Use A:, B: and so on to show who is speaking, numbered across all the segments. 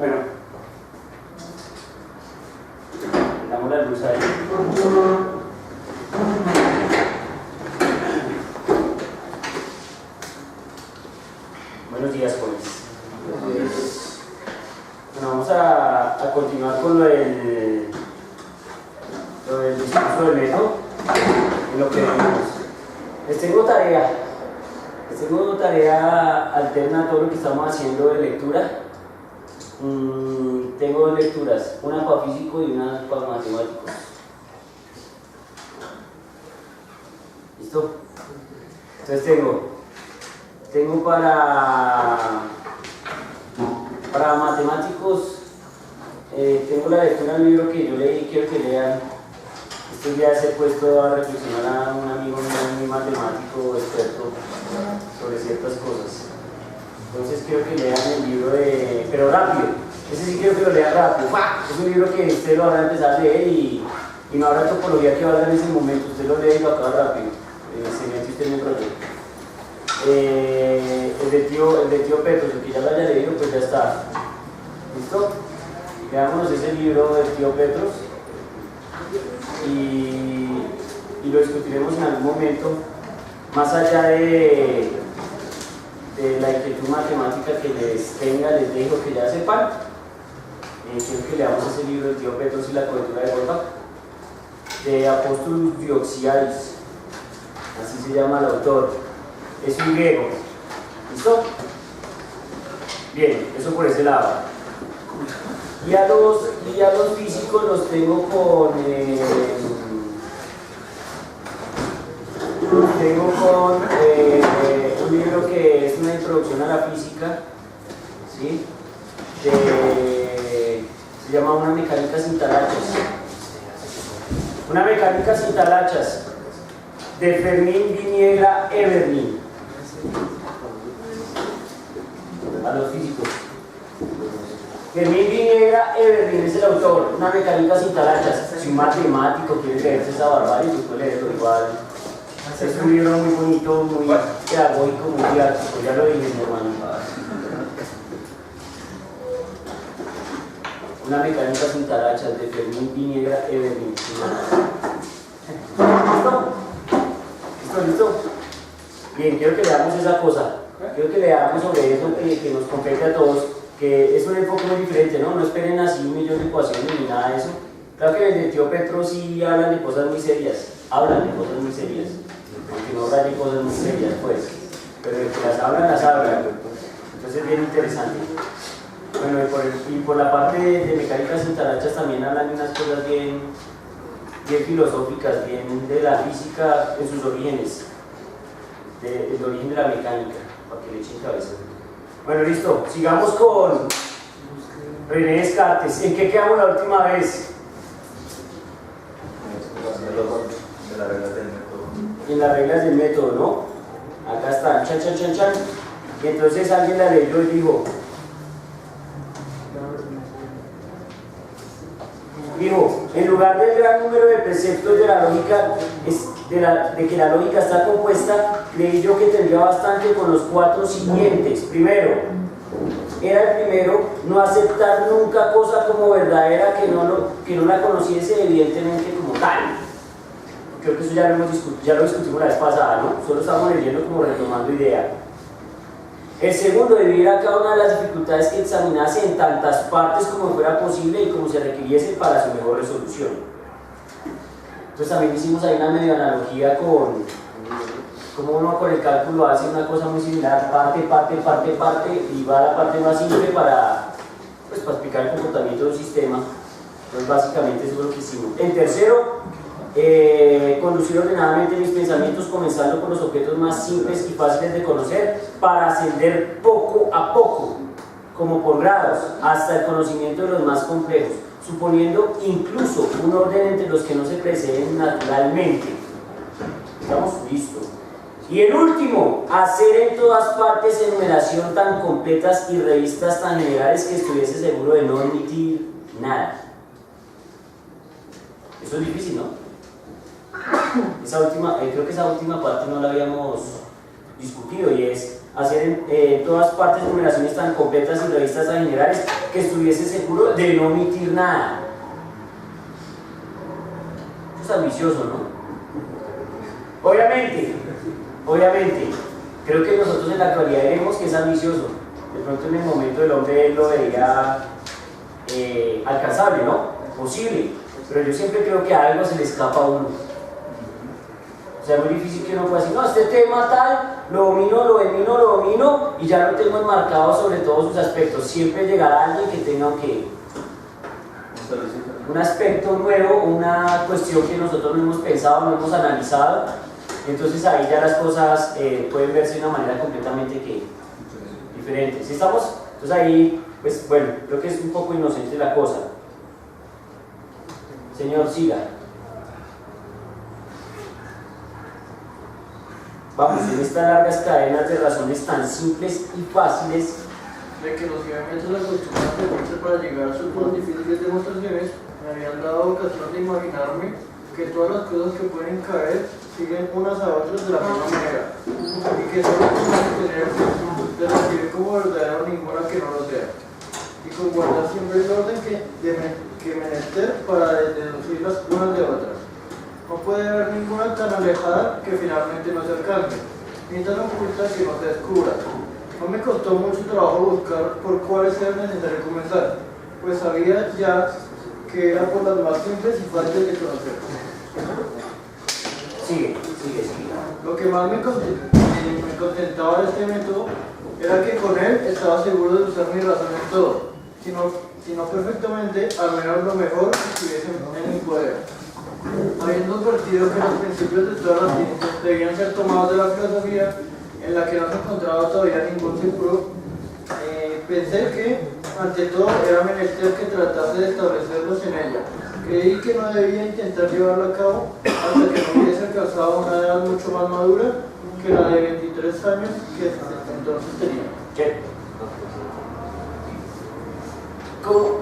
A: Bueno, damos la luz ahí. Buenos días, jóvenes. Bueno, vamos a continuar con lo del discurso del método, en lo que vimos. Les tengo tarea alterna a todo lo que estamos haciendo de lectura. Tengo dos lecturas, una para físico y una para matemáticos. ¿Listo? Entonces tengo para matemáticos, tengo la lectura del libro que yo leí y quiero que lean. Estos días he puesto a reflexionar a un amigo muy matemático, experto, sobre ciertas cosas. Entonces quiero que lean el libro pero rápido. Ese sí quiero que lo lean rápido. Es un libro que usted lo va a empezar a leer y no habrá topología que valga en ese momento. Usted lo lee y lo acaba rápido. Se mete usted en el proyecto. El de tío Petros, el que ya lo haya leído, pues ya está. ¿Listo? Leámonos ese libro del tío Petros y lo discutiremos en algún momento, más allá de la inquietud matemática que les dejo que ya sepan. Quiero que leamos ese libro del tío Petros y la cobertura de Goldbach, de Apostolus Dioxiadis, así se llama el autor, es un griego. ¿Listo? Bien, eso por ese lado. Y a los físicos los tengo con un libro que es una introducción a la física, ¿sí? Se llama Una mecánica sin talachas. Una mecánica sin talachas, de Fermín Viniegra Eberlin. A los físicos. Fermín Viniegra Eberlin es el autor. Una mecánica sin talachas. Si un matemático quiere leerse esa barbarie, pues puede leerlo igual. Es un libro muy bonito, muy pedagógico, muy didáctico. Ya lo dije, mi hermano. Una mecánica sin talachas, de Fermín Viniegra Eberlin. ¿Listo? Bien, quiero que leamos esa cosa. Quiero que leamos sobre eso que nos compete a todos, que es un enfoque muy diferente, ¿no? No esperen así un millón de ecuaciones ni nada de eso. Claro que el tío Petro sí hablan de cosas muy serias, aunque no rayen cosas muy serias, pues, pero el que las hablan. Entonces es bien interesante. Bueno, y por la parte de mecánica sin talachas también hablan de unas cosas bien filosóficas, bien de la física en sus orígenes, del origen de la mecánica, para que le echen cabeza. Bueno, listo, sigamos con René Descartes. ¿En qué quedamos la última vez? En las reglas del método, ¿no? Acá está, chan. Y entonces alguien la leyó y dijo, en lugar del gran número de preceptos de la lógica, de que la lógica está compuesta, creí yo que tendría bastante con los 4 siguientes. Primero, era el primero, no aceptar nunca cosa como verdadera que no la conociese evidentemente como tal. Creo que eso ya lo discutimos la vez pasada, ¿no? Solo estamos leyendo como retomando idea. El segundo, dividir a cada una de las dificultades que examinase en tantas partes como fuera posible y como se requiriese para su mejor resolución. Entonces también hicimos ahí una medio analogía con cómo uno con el cálculo hace una cosa muy similar, parte, y va a la parte más simple para explicar el comportamiento del sistema. Entonces básicamente eso es lo que hicimos. En tercero, conducir ordenadamente mis pensamientos comenzando por los objetos más simples y fáciles de conocer para ascender poco a poco, como por grados, hasta el conocimiento de los más complejos, suponiendo incluso un orden entre los que no se preceden naturalmente. Estamos listos. Y el último, hacer en todas partes enumeración tan completas y revistas tan generales que estuviese seguro de no omitir nada. Eso es difícil, ¿no? Creo que esa última parte no la habíamos discutido, y es hacer en todas partes numeraciones tan completas y revistas tan generales que estuviese seguro de no omitir nada. Eso es ambicioso, ¿no? Obviamente, creo que nosotros en la actualidad vemos que es ambicioso. De pronto en el momento el hombre lo veía alcanzable, ¿no? Posible. Pero yo siempre creo que a algo se le escapa a uno. O sea, es muy difícil que uno pueda decir, no, este tema tal, lo domino y ya lo tengo enmarcado sobre todos sus aspectos. Siempre llegará alguien que tenga un aspecto nuevo, una cuestión que nosotros no hemos pensado, no hemos analizado. Entonces ahí ya las cosas pueden verse de una manera completamente diferente. ¿Sí estamos? Entonces ahí, pues bueno, creo que es un poco inocente la cosa. Señor, siga. Vamos, en estas largas cadenas de razones tan simples y fáciles
B: de que los movimientos acostumbran a servirse para llegar a sus más difíciles demostraciones, me habían dado ocasión de imaginarme que todas las cosas que pueden caer siguen unas a otras de la misma manera, y que solo pueden tenerse de recibir como verdadero ninguna que no lo sea, y con guardar siempre el orden que menester para deducir las unas de otras. No puede haber ninguna tan alejada que finalmente no se alcance, ni tan oculta que no se descubra. No me costó mucho trabajo buscar por cuáles era necesario comenzar, pues sabía ya que era por las más simples y fáciles de conocer.
A: Sigue.
B: Lo que más me contentaba de este método era que con él estaba seguro de usar mi razón en todo, sino perfectamente, al menos lo mejor que estuviese en mi poder. Habiendo advertido que los principios de todas las ciencias debían ser tomados de la filosofía, en la que no se encontraba todavía ningún seguro, pensé que, ante todo, era menester que tratase de establecerlos en ella. Creí que no debía intentar llevarlo a cabo hasta que no hubiese alcanzado una edad mucho más madura que la de 23 años que entonces tenía.
A: ¿Qué?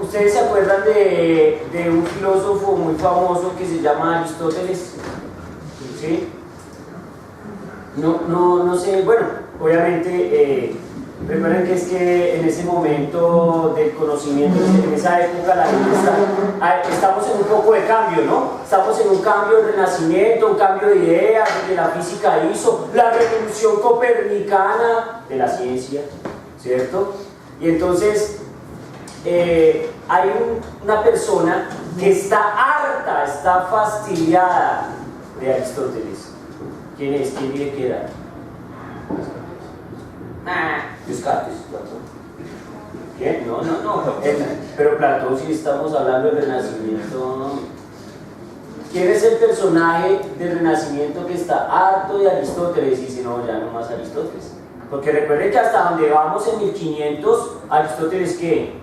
A: ¿Ustedes se acuerdan de un filósofo muy famoso que se llama Aristóteles? ¿Sí? No sé, bueno, obviamente recuerden que es que en ese momento del conocimiento, en esa época la gente estamos en un poco de cambio, ¿no? Estamos en un cambio de renacimiento, un cambio de ideas que la física hizo, la revolución copernicana de la ciencia, ¿cierto? Y entonces hay una persona que está harta, está fastidiada de Aristóteles. ¿Quién es? ¿Quién dice que era? Descartes, Platón. ¿Quién? No. Pero Platón, si estamos hablando del Renacimiento. ¿Quién es el personaje del Renacimiento que está harto de Aristóteles? Y si no, ya no más Aristóteles. Porque recuerden que hasta donde vamos en 1500, Aristóteles, ¿qué?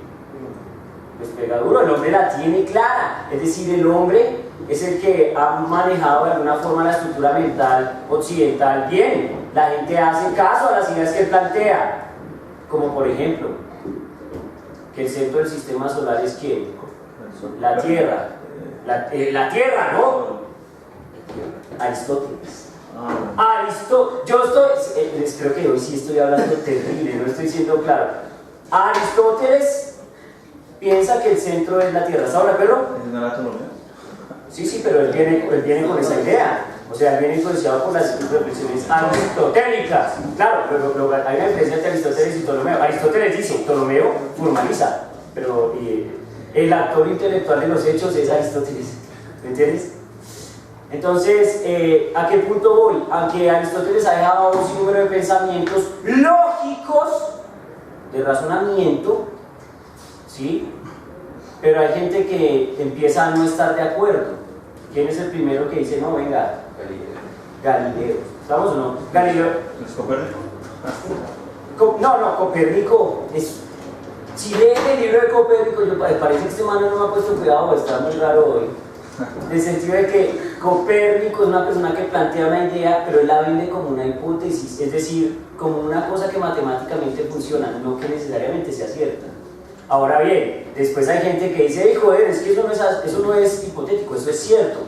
A: Pues pega duro, el hombre la tiene clara. Es decir, el hombre es el que ha manejado de alguna forma la estructura mental occidental bien. La gente hace caso a las ideas que él plantea, como por ejemplo, que el centro del sistema solar es ¿quién? La Tierra. La Tierra, ¿no? Aristóteles. Creo que hoy sí estoy hablando terrible, no estoy siendo claro. Aristóteles piensa que el centro es la Tierra. ¿Está de acuerdo? Sí, pero él viene con esa idea. O sea, él viene influenciado por las reflexiones aristotélicas. Claro, pero hay una diferencia entre Aristóteles y Ptolomeo. Aristóteles dice, Ptolomeo formaliza, pero el actor intelectual de los hechos es Aristóteles. ¿Me entiendes? Entonces, ¿a qué punto voy? A que Aristóteles ha dejado un sinnúmero de pensamientos lógicos, de razonamiento, ¿sí? Pero hay gente que empieza a no estar de acuerdo. ¿Quién es el primero que dice, no, venga? Galileo. ¿Estamos o no? Galileo.
C: ¿Es Copérnico?
A: No, Copérnico es... Si leen el libro de Copérnico, parece que este man no me ha puesto cuidado, está muy raro hoy. En el sentido de que Copérnico es una persona que plantea una idea, pero él la vende como una hipótesis, es decir, como una cosa que matemáticamente funciona, no que necesariamente sea cierta. Ahora bien, después hay gente que dice, joder, es que eso no es hipotético, eso es cierto.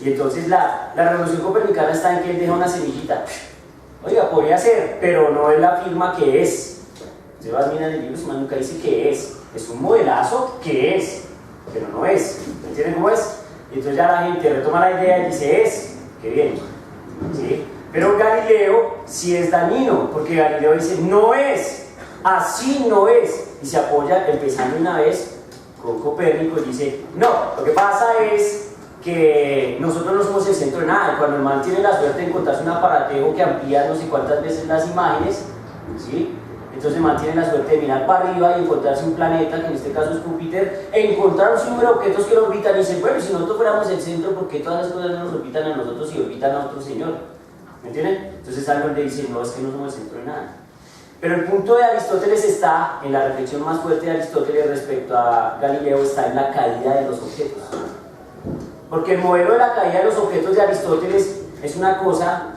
A: Y entonces la revolución copernicana está en que él deja una semillita Oiga, podría ser, pero no es la firma que es. Usted va a mirar el libro y nunca dice que es un modelazo que es, pero no es. ¿Me entienden cómo es? Y entonces ya la gente retoma la idea y dice es, qué bien, ¿sí? Pero Galileo sí es dañino, porque Galileo dice no es, así no es, y se apoya empezando una vez con Copérnico y dice no, lo que pasa es que nosotros no somos el centro de nada, y cuando el man tiene la suerte de encontrarse un aparatejo que amplía no sé cuántas veces las imágenes, ¿sí? Entonces mantiene la suerte de mirar para arriba y encontrarse un planeta, que en este caso es Júpiter, e encontrar un número de objetos que lo orbitan y dicen, bueno, si nosotros fuéramos el centro, ¿por qué todas las cosas no nos orbitan a nosotros y orbitan a otro señor? ¿Me entienden? Entonces algo donde dice, no, es que no somos el centro de nada. Pero el punto de Aristóteles está, en la reflexión más fuerte de Aristóteles respecto a Galileo, está en la caída de los objetos. Porque el modelo de la caída de los objetos de Aristóteles es una cosa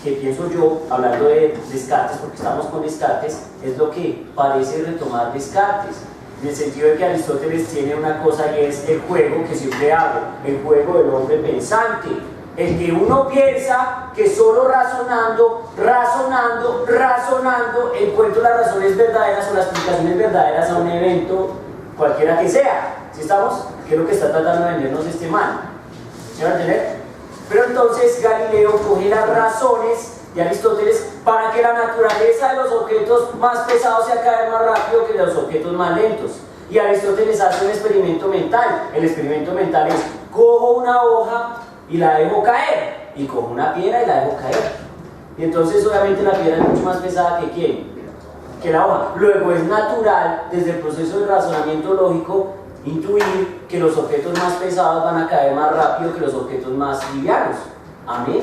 A: que pienso yo, hablando de Descartes, porque estamos con Descartes, es lo que parece retomar Descartes, en el sentido de que Aristóteles tiene una cosa y es el juego que siempre hablo, el juego del hombre pensante, el que uno piensa que solo razonando encuentro las razones verdaderas o las explicaciones verdaderas a un evento, cualquiera que sea. ¿Sí estamos? ¿Qué es lo que está tratando de vendernos este man? ¿Se van a entender? Pero entonces Galileo coge las razones de Aristóteles para que la naturaleza de los objetos más pesados se acabe más rápido que los objetos más lentos. Y Aristóteles hace un experimento mental. El experimento mental es, cojo una hoja y la dejo caer, y cojo una piedra y la dejo caer. Y entonces obviamente la piedra es mucho más pesada que ¿quién? Que la hoja. Luego es natural, desde el proceso de razonamiento lógico, intuir que los objetos más pesados van a caer más rápido que los objetos más livianos. Amén.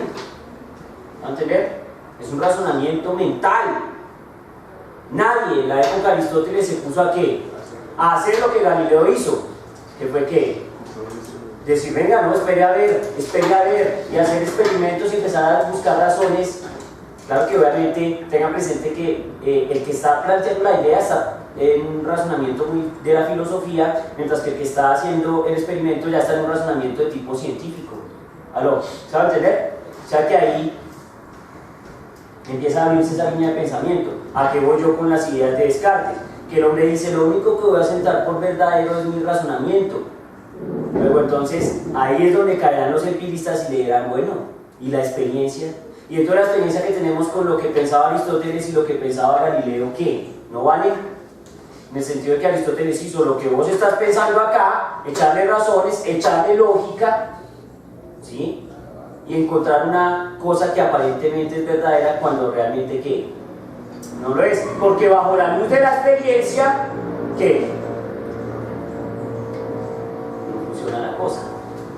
A: ¿Van a entender? Es un razonamiento mental. Nadie en la época de Aristóteles se puso a ¿qué? A hacer lo que Galileo hizo, que fue ¿qué? Decir, venga, no, espere a ver, y hacer experimentos y empezar a buscar razones. Claro que obviamente tengan presente que el que está planteando la idea está en un razonamiento muy de la filosofía, mientras que el que está haciendo el experimento ya está en un razonamiento de tipo científico. ¿Aló? ¿Se va a entender? O sea que ahí empieza a abrirse esa línea de pensamiento. ¿A qué voy yo con las ideas de Descartes? Que el hombre dice, lo único que voy a sentar por verdadero es mi razonamiento. Luego entonces, ahí es donde caerán los empiristas y le dirán, bueno, ¿y la experiencia? Y entonces la experiencia que tenemos con lo que pensaba Aristóteles y lo que pensaba Galileo, ¿qué? ¿No vale? En el sentido de que Aristóteles hizo lo que vos estás pensando acá, echarle razones, echarle lógica, ¿sí? Y encontrar una cosa que aparentemente es verdadera cuando realmente, ¿qué? No lo es. Porque bajo la luz de la experiencia, ¿qué? No funciona la cosa.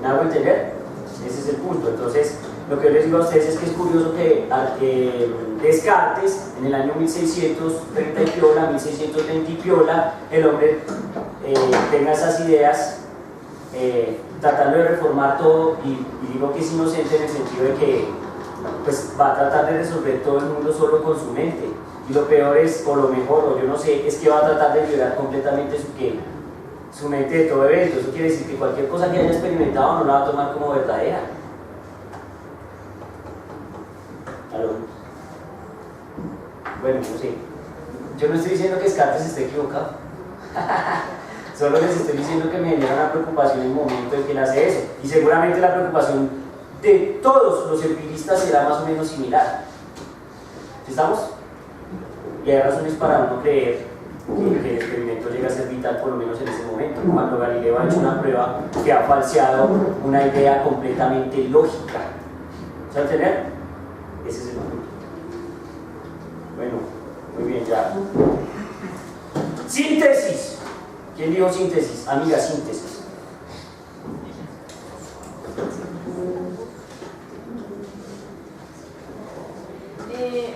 A: ¿Me hago entender? Ese es el punto. Entonces, lo que yo les digo a ustedes es que es curioso que Descartes, en el año 1630 y piola, 1620 y piola, el hombre tenga esas ideas tratando de reformar todo, y digo que es inocente en el sentido de que pues, va a tratar de resolver todo el mundo solo con su mente. Y lo peor es, o lo mejor, o yo no sé, es que va a tratar de violar completamente su mente de todo evento. Eso quiere decir que cualquier cosa que haya experimentado no la va a tomar como verdadera. ¿Aló? Bueno, no sé. Yo no estoy diciendo que Descartes esté equivocado. Solo les estoy diciendo que me genera una preocupación en el momento en que él hace eso. Y seguramente la preocupación de todos los empiristas será más o menos similar. ¿Estamos? Y hay razones para uno creer que el experimento llega a ser vital, por lo menos en ese momento, cuando Galileo ha hecho una prueba que ha falseado una idea completamente lógica. ¿Se va a entender? Ese es el punto. Bueno, muy bien, ya. Síntesis. ¿Quién dijo síntesis? Amiga, síntesis.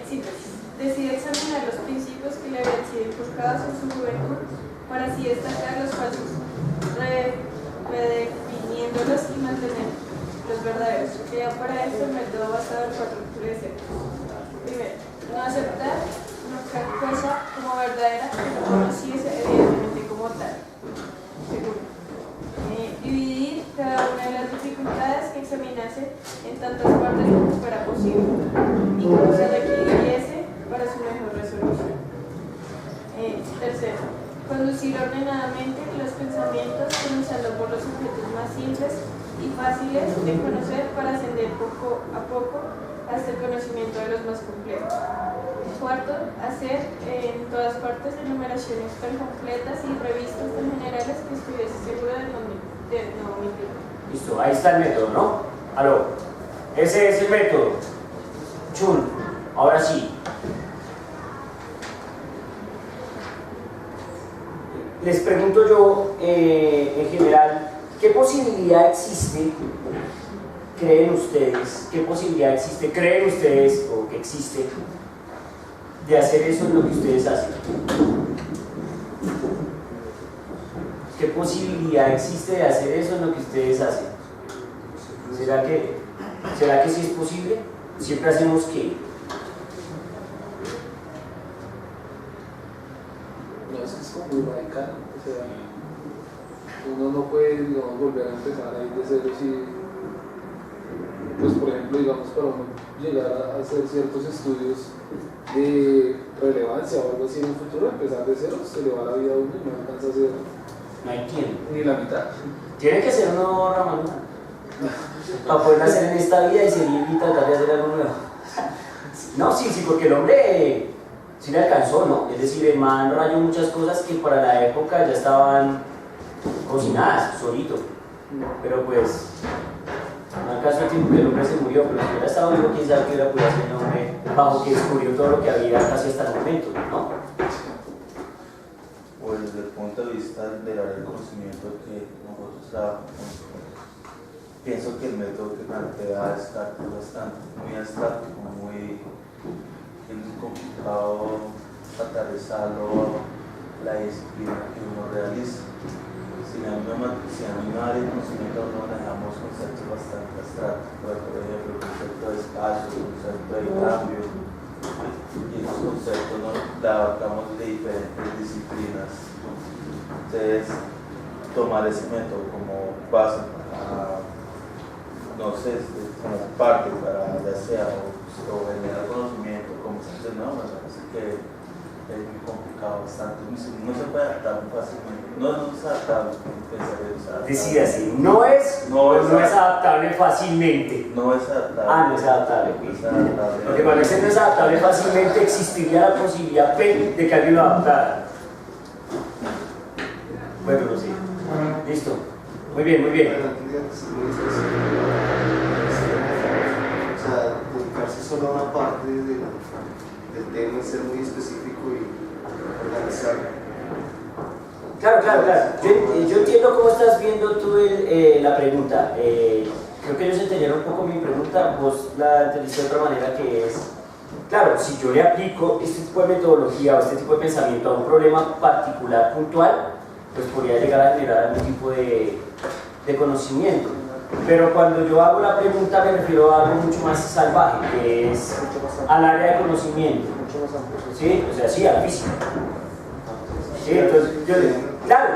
C: Síntesis. Decide examinar los principios que le habían sido inculcados en su juventud para así destacar los falsos, redefiniéndolos y mantener los verdaderos. Crea para esto el método basado en 4 preceptos. Primero, no aceptar una cosa como verdadera que no conociese evidentemente como tal. Segundo, dividir cada una de las dificultades que examinase en tantas partes como fuera posible y como se requiere conocer. Conducir ordenadamente los pensamientos comenzando por los objetos más simples y fáciles de conocer para ascender poco a poco hasta el conocimiento de los más complejos. Cuarto, hacer en todas partes enumeraciones tan completas y revistas tan generales que estuviese seguro de no omitir.
A: Listo, ahí está el método, ¿no? Aló, ese es el método. Chun, ahora sí. Les pregunto yo, en general, ¿qué posibilidad existe, creen ustedes, o que existe, de hacer eso en lo que ustedes hacen? ¿Qué posibilidad existe de hacer eso en lo que ustedes hacen? ¿Será que sí es posible? Siempre hacemos qué.
D: No, es que es como muy radical, o sea, uno no puede, digamos, volver a empezar ahí de cero si, pues por ejemplo, digamos, para uno llegar a hacer ciertos estudios de relevancia o algo así en el futuro, empezar de cero, se le va la vida a uno y no alcanza a hacer
A: No hay tiempo.
D: ni la mitad.
A: Tiene que ser uno, Ramón, para poder hacer en esta vida y seguir y tratar de hacer algo nuevo. No, sí, porque el hombre sí le alcanzó, ¿no? Es decir, el man rayó muchas cosas que para la época ya estaban cocinadas, solito. Pero pues, no alcanzó el tiempo que el hombre se murió, pero si hubiera estado vivo, quién sabe qué hubiera podido hacer el hombre bajo que descubrió todo lo que había casi hasta el momento, ¿no?
E: Pues desde el punto de vista del área de conocimiento que nosotros trabajamos, pienso que el método que plantea es bastante, muy abstracto, muy complicado aterrizarlo a la disciplina que uno realiza. Si a mí no hay conocimiento, no manejamos conceptos bastante abstractos, por ejemplo, el concepto de espacio, el concepto de cambio, y esos conceptos nos abarcamos de diferentes disciplinas. Entonces, tomar ese método como base para, no sé, como parte para ya sea o generar conocimiento, como se dice, no, me parece que es muy complicado, bastante, no se puede adaptar muy fácilmente, no es adaptable,
A: Decía así, no es adaptable fácilmente.
E: No es adaptable.
A: Ah, no es adaptable.
E: No es adaptable.
A: Porque cuando ese no es adaptable fácilmente, existiría la posibilidad P de que alguien lo adaptara. Bueno, no sé. Listo. Muy bien, muy bien.
F: O sea, dedicarse solo a una parte del tema, ser muy específico y organizar.
A: Claro. Yo entiendo cómo estás viendo tú la pregunta. Creo que ellos entendieron un poco mi pregunta, vos la entendiste de otra manera, que es, claro, si yo le aplico este tipo de metodología o este tipo de pensamiento a un problema particular, puntual, pues podría llegar a generar algún tipo de conocimiento. Pero cuando yo hago la pregunta me refiero a algo mucho más salvaje, que es al área de conocimiento. ¿Sí? O sea, sí, a la física. Sí, entonces, claro,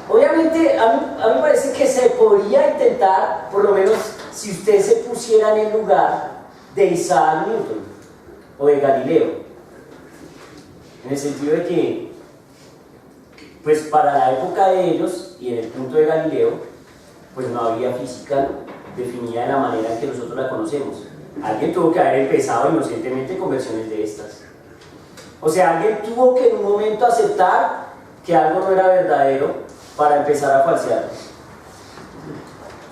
A: obviamente a mí me parece que se podría intentar, por lo menos si usted se pusiera en el lugar de Isaac Newton o de Galileo, en el sentido de que, pues para la época de ellos y en el punto de Galileo, pues no había física definida de la manera en que nosotros la conocemos. Alguien tuvo que haber empezado inocentemente con versiones de estas. O sea, alguien tuvo que en un momento aceptar que algo no era verdadero para empezar a falsearlo.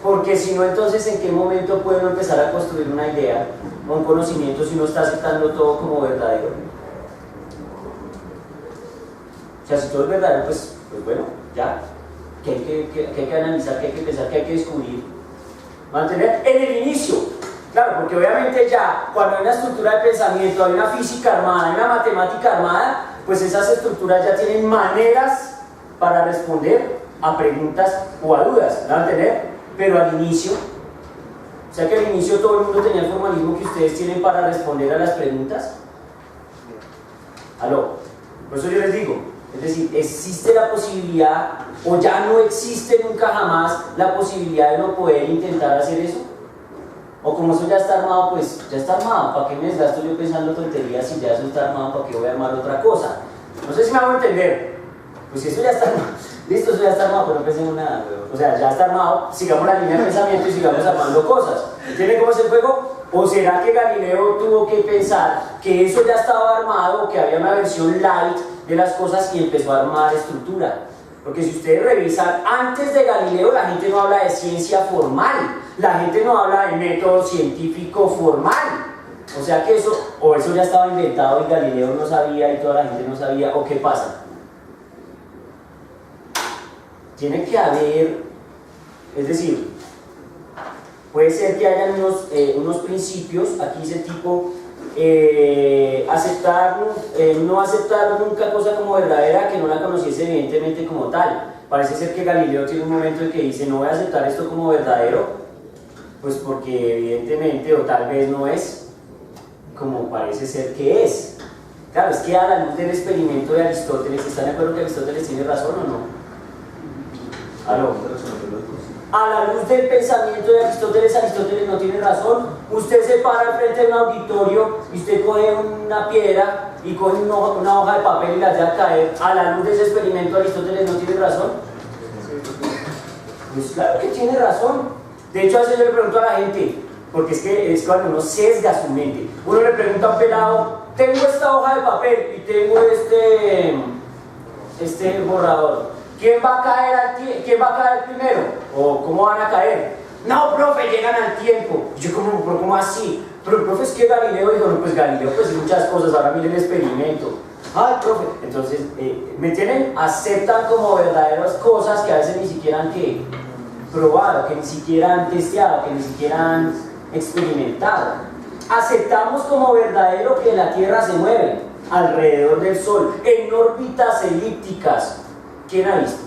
A: Porque si no, entonces, ¿en qué momento puede uno empezar a construir una idea o un conocimiento si uno está aceptando todo como verdadero? O sea, si todo es verdadero, pues bueno, ya. Que hay que analizar, que hay que pensar, que hay que descubrir. Mantener en el inicio. Claro, porque obviamente ya cuando hay una estructura de pensamiento, hay una física armada, hay una matemática armada, pues esas estructuras ya tienen maneras para responder a preguntas o a dudas, ¿la van a tener? Pero al inicio, o sea que al inicio todo el mundo tenía el formalismo que ustedes tienen para responder a las preguntas. ¿Aló? Por eso yo les digo, es decir, existe la posibilidad, o ya no existe nunca jamás la posibilidad de no poder intentar hacer eso. O como eso ya está armado, pues ya está armado. ¿Para qué me desgasto yo pensando tonterías si ya eso está armado? ¿Para qué voy a armar otra cosa? No sé si me hago entender. Pues si eso ya está armado, listo, eso ya está armado, pero no pensemos nada, weón. O sea, ya está armado, sigamos la línea de pensamiento y sigamos armando cosas. ¿Entienden cómo es el juego? ¿O será que Galileo tuvo que pensar que eso ya estaba armado, que había una versión light de las cosas y empezó a armar estructura? Porque si ustedes revisan, antes de Galileo la gente no habla de ciencia formal, la gente no habla de método científico formal. O sea que eso, o eso ya estaba inventado y Galileo no sabía y toda la gente no sabía, o qué pasa. Tiene que haber, es decir, puede ser que hayan unos principios, aquí dice tipo, no aceptar nunca cosa como verdadera que no la conociese evidentemente como tal. Parece ser que Galileo tiene un momento en que dice, no voy a aceptar esto como verdadero, pues porque evidentemente o tal vez no es como parece ser que es. Claro, es que a la luz del experimento de Aristóteles, ¿están de acuerdo que Aristóteles tiene razón o no? ¿Aló? A la luz del pensamiento de Aristóteles, Aristóteles no tiene razón. Usted se para al frente de un auditorio y usted coge una piedra y coge una hoja de papel y la deja caer. A la luz de ese experimento, Aristóteles no tiene razón. Pues claro que tiene razón. De hecho, a veces yo le pregunto a la gente, porque es que es cuando uno sesga su mente. Uno le pregunta a un pelado, tengo esta hoja de papel y tengo este borrador. ¿Quién va a caer primero? ¿O cómo van a caer? No, profe, llegan al tiempo. Y yo pero ¿cómo así? Pero el profe, es que Galileo dijo, no, pues Galileo, pues muchas cosas, ahora miren el experimento. Ay, profe. Entonces, ¿me entienden? Aceptan como verdaderas cosas que a veces ni siquiera han probado, que ni siquiera han testeado, que ni siquiera han experimentado. Aceptamos como verdadero que la Tierra se mueve alrededor del Sol, en órbitas elípticas. ¿Quién ha visto?